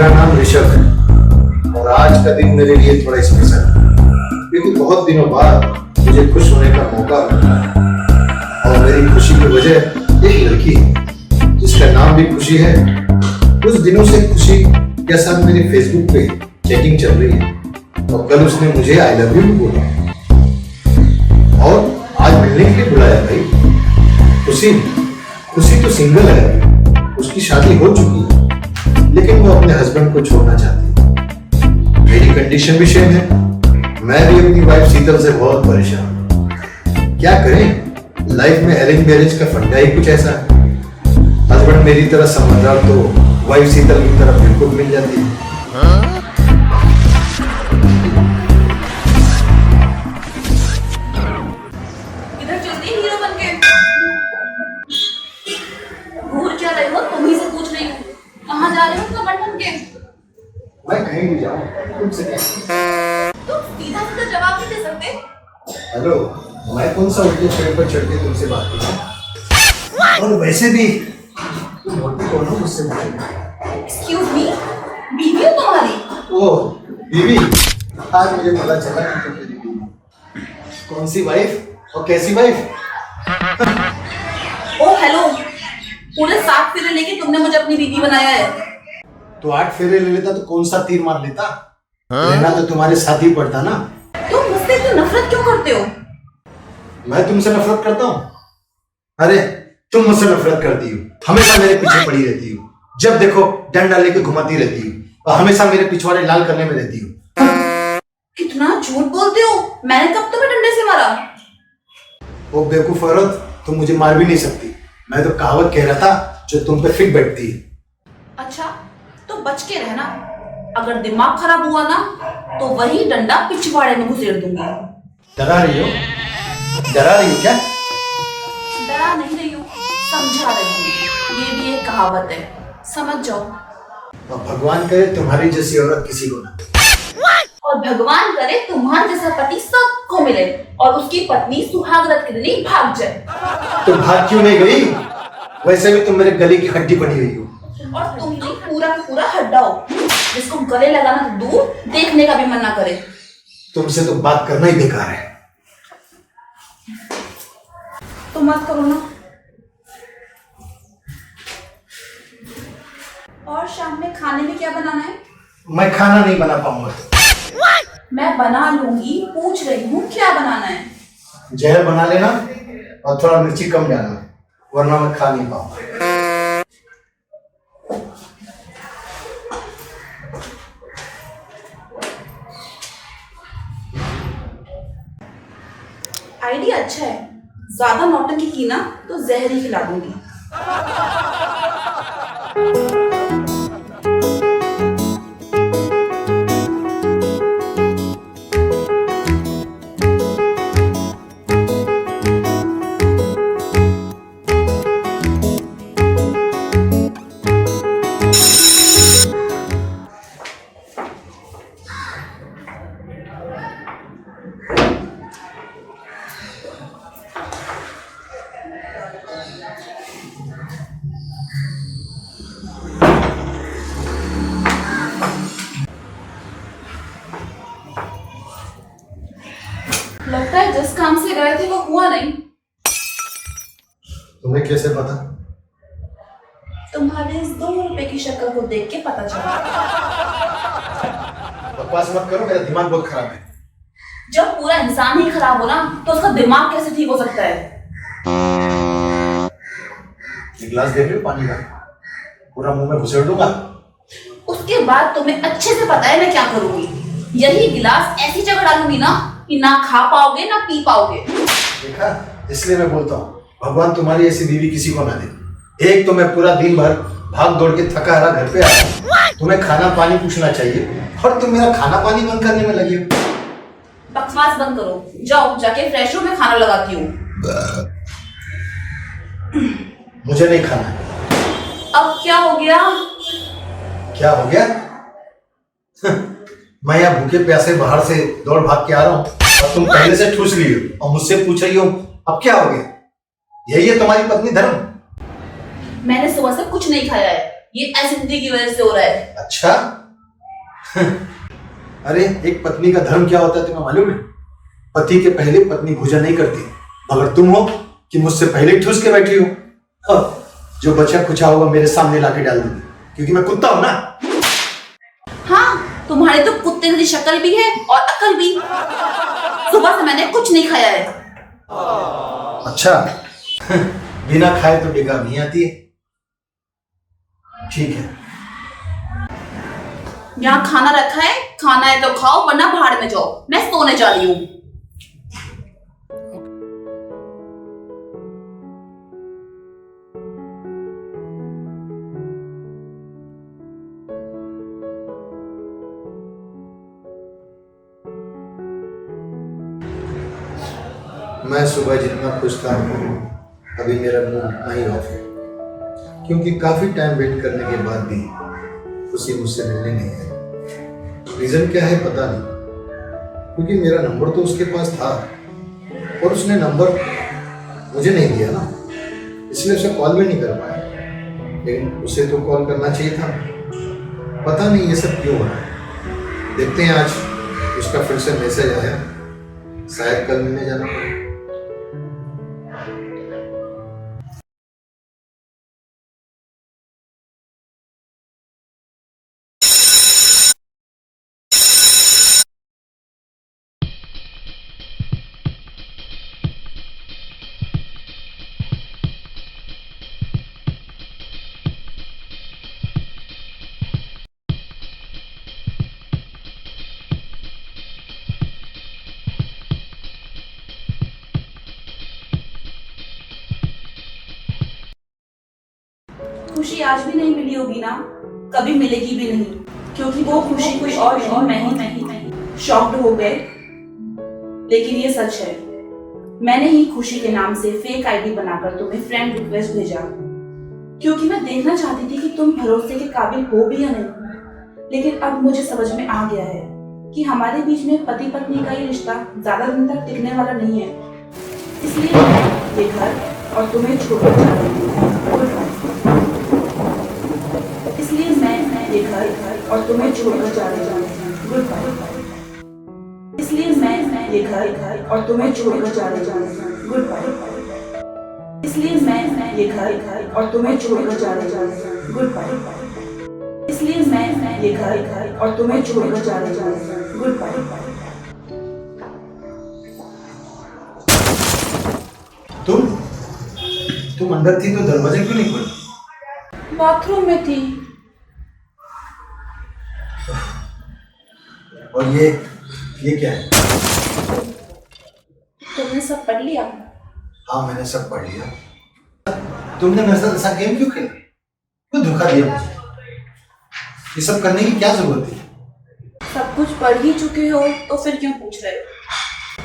मेरा नाम ऋषभ है और आज का दिन मेरे लिए थोड़ा स्पेशल है क्योंकि बहुत दिनों बाद मुझे खुश होने का मौका मिला है और मेरी खुशी की वजह एक लड़की है जिसका नाम भी खुशी है। कुछ दिनों से खुशी के साथ मेरी फेसबुक पे चैटिंग चल रही है और कल उसने मुझे आई लव यू बोला और आज मिलने के लिए बुलाया। भाई खुशी तो सिंगल है, उसकी शादी हो चुकी है लेकिन वो अपने हस्बैंड को छोड़ना चाहती है। मेरी कंडीशन भी सेम है, मैं भी अपनी वाइफ शीतल से बहुत परेशान हूं। क्या करें, लाइफ में अरेंज मैरिज का फंडा ही कुछ ऐसा है। हस्बैंड मेरी तरह समझदार तो वाइफ शीतल की तरफ बिल्कुल मिल जाती है। इधर जल्दी हीरो बनके घूर क्या रहे हो? तुम ही से पूछ रही हूँ, कहाँ जा रहे हो कमर बन के? मैं कहीं भी जाऊं, तुमसे क्या? तुम सीधा सीधा जवाब नहीं दे सकते। हेलो, मैं कौन सा उल्टे पेड़ पर चढ़ के तुमसे बात करूं? और वैसे भी तुम मोटी कौन हो मुझसे पूछना? एक्सक्यूज मी, बीवी हो तुम्हारी? ओह बीवी, आज मुझे पता चला कि तुम मेरी बीवी। कौन सी वाइफ और कैसी वाइफ? ओ हेलो, पूरे 7 फेरे लेके तुमने मुझे अपनी बीवी बनाया है। तो 8 फेरे ले लेता तो कौन सा तीर मार लेता? रहना तो तुम्हारे साथ ही पड़ता ना। तुम मुझसे इतनी नफरत क्यों करते हो? मैं तुमसे नफरत करता हूँ? अरे तुम मुझसे नफरत करती हो, हमेशा मेरे पीछे पड़ी रहती हो, जब देखो डंडा लेके घुमाती रहती हो और हमेशा मेरे पिछवाड़े लाल करने में रहती हो। कितना झूठ बोलते हो, मैंने कब तुम्हें डंडे से मारा? वो बेवकूफ औरत, तुम मुझे मार भी नहीं सकती। मैं तो कहावत कह रहा था जो तुम पे फिट बैठती है। अच्छा तो बच के रहना, अगर दिमाग खराब हुआ ना तो वही डंडा पिछवाड़े में घुसेड़ दूंगी। डरा रही हो? डरा रही हो क्या? डरा नहीं रही हूँ, समझा रही हूँ। ये भी एक कहावत है, समझ जाओ। और भगवान करे तुम्हारी जैसी औरत किसी को ना। और भगवान करे तुम्हारे जैसा पति सबको मिले और उसकी पत्नी सुहागरात के दिन ही भाग जाए। तो भाग क्यों नहीं गई? वैसे भी तुम मेरे गले की हड्डी बनी हुई हो। और तुम भी पूरा का पूरा हड्डा हो, जिसको गले लगाना तो दूर, देखने का भी मन ना करे। तुमसे तो बात करना ही बेकार है। तो मत करो ना। और शाम में खाने में क्या बनाना है? मैं खाना नहीं बना पाऊंगा। मैं बना लूंगी, पूछ रही हूँ क्या बनाना है? जहर बना लेना और थोड़ा मिर्ची कम डालना, वरना मैं खा नहीं पाऊंगा। आइडिया अच्छा है, ज्यादा नौटंकी की ना तो जहर ही खिला दूंगी। लगता है जिस काम से गए थे वो हुआ नहीं। तुम्हें कैसे पता? तुम्हारे इस 2 रुपए की शक्ल को देख के पता चला। बकवास मत करो, मेरा दिमाग बहुत खराब है। जब पूरा इंसान ही खराब हो ना तो उसका दिमाग कैसे ठीक हो सकता है? एक गिलास दे रही हो पानी का, पूरा मुंह में घुसेड़ दूंगा। उसके बाद तुम्हें अच्छे से पता है मैं क्या करूंगी। यही गिलास ऐसी जगह डालूंगी ना कि ना खा पाओगे ना पी पाओगे। देखा, इसलिए मैं बोलता हूँ भगवान तुम्हारी ऐसी बीवी किसी को ना दे। एक तो मैं पूरा दिन भर भाग दौड़ के थका हारा घर पे आया, तुम्हें खाना पानी पूछना चाहिए और तुम मेरा खाना पानी बंद करने में लगी हो। बकवास बंद करो, जाओ जाके फ्रेश हो, मैं खाना लगाती हूँ। मुझे नहीं खाना है। अब क्या हो गया? क्या हो गया? मैं यहाँ भूखे प्यासे बाहर से दौड़ भाग के आ रहा हूँ और तुम पहले से ठूस ली हो और मुझसे पूछ रही हो अब क्या हो गया? यही है तुम्हारी पत्नी धर्म? मैंने सुबह से कुछ नहीं खाया है, ये एसिडिटी की वजह से हो रहा है। अच्छा। अरे एक पत्नी का धर्म क्या होता है तुम्हें मालूम है? पति के पहले पत्नी भोजन नहीं करती, मगर तुम हो कि मुझसे पहले ठूस के बैठी हो। जो बचा कुचा होगा मेरे सामने लाके डाल दूंगी, क्योंकि मैं कुत्ता हूं ना। हाँ, तुम्हारे तो कुत्ते जैसी शक्ल भी है और अकल भी। सुबह से मैंने कुछ नहीं खाया है। अच्छा। बिना खाए तो डिगा नहीं आती है। ठीक है, यहाँ खाना रखा है, खाना है तो खाओ वरना भाड़ में जाओ। मैं सोने जा रही हूँ। मैं सुबह जितना खुश था अभी मेरा मूड उतना ही ऑफ है, क्योंकि काफी टाइम वेट करने के बाद भी खुशी मुझसे मिलने नहीं है। रीजन क्या है पता नहीं, क्योंकि मेरा नंबर तो उसके पास था और उसने नंबर मुझे नहीं दिया ना, इसलिए उसे कॉल भी नहीं कर पाया। लेकिन उसे तो कॉल करना चाहिए था। पता नहीं ये सब क्यों हो रहा है। देखते हैं, आज उसका फिर से मैसेज आया, शायद कल मिलने जाना पड़े। खुशी आज भी नहीं मिली होगी ना, कभी मिलेगी भी नहीं, क्योंकि वो खुशी कोई और नहीं। शॉक्ड हो गए, लेकिन ये सच है, मैंने ही खुशी के नाम से फेक आईडी बनाकर तुम्हें फ्रेंड रिक्वेस्ट भेजा, क्योंकि मैं देखना चाहती थी कि तुम भरोसे के काबिल हो भी या नहीं। लेकिन अब मुझे समझ में आ गया है कि हमारे बीच में पति पत्नी का ये रिश्ता ज्यादा दिन तक टिकने वाला नहीं है। इसलिए मैं ये घर और तुम्हें छोड़कर जा रही हूँ। इसलिए मैं ये घर और तुम्हें छोड़कर जा रही हूँ। Goodbye. इसलिए मैं ये घर और तुम्हें छोड़कर जा रही हूँ। Goodbye. इसलिए मैं ये घर और तुम्हें छोड़कर जा रही हूँ। Goodbye. इसलिए मैं ये घर और तुम्हें छोड़कर जा रही हूँ। Goodbye. तुम अंदर थी तो दरवाजा क्यों नहीं खोला? बाथरूम में थी। और ये क्या है? तुमने सब पढ़ लिया? हाँ, मैंने सब पढ़ लिया। तुमने मेरे साथ ऐसा गेम क्यों खेला? क्यों धोखा दिया मुझे? ये सब करने की क्या जरूरत थी? सब कुछ पढ़ ही चुके हो तो फिर क्यों पूछ रहे हो?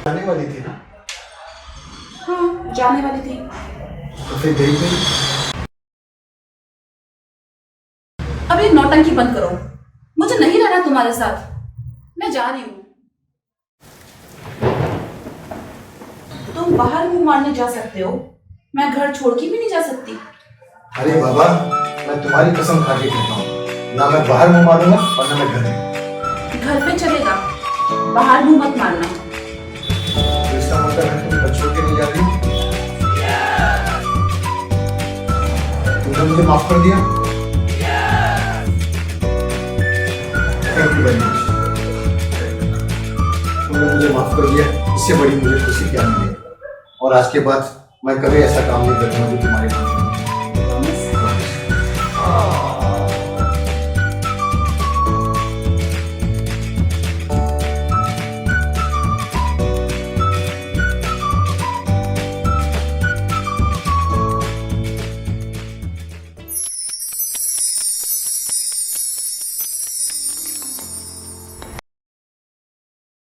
जाने वाली थी ना? हाँ, जाने वाली थी। तो फिर गई क्यों? अब ये नौटंकी बंद करो, मुझे नहीं रहना तुम्हारे साथ, मैं जा रही हूँ। तुम बाहर मुंह मारने जा सकते हो, मैं घर छोड़ के भी नहीं जा सकती। अरे बाबा, मैं तुम्हारी कसम खा के कहता हूँ, ना मैं बाहर मुंह मारूंगा और ना मैं घर में। घर पे चलेगा, बाहर मुंह मत मारना। तो इसका मतलब है तुम घर छोड़ के नहीं जा रही? तुमने मुझे माफ कर दिया? Thank you very much. तुमने मुझे माफ कर दिया, इससे बड़ी मुझे खुशी क्या मिलेगी। और आज के बाद मैं कभी ऐसा काम नहीं करूंगा जो तुम्हारे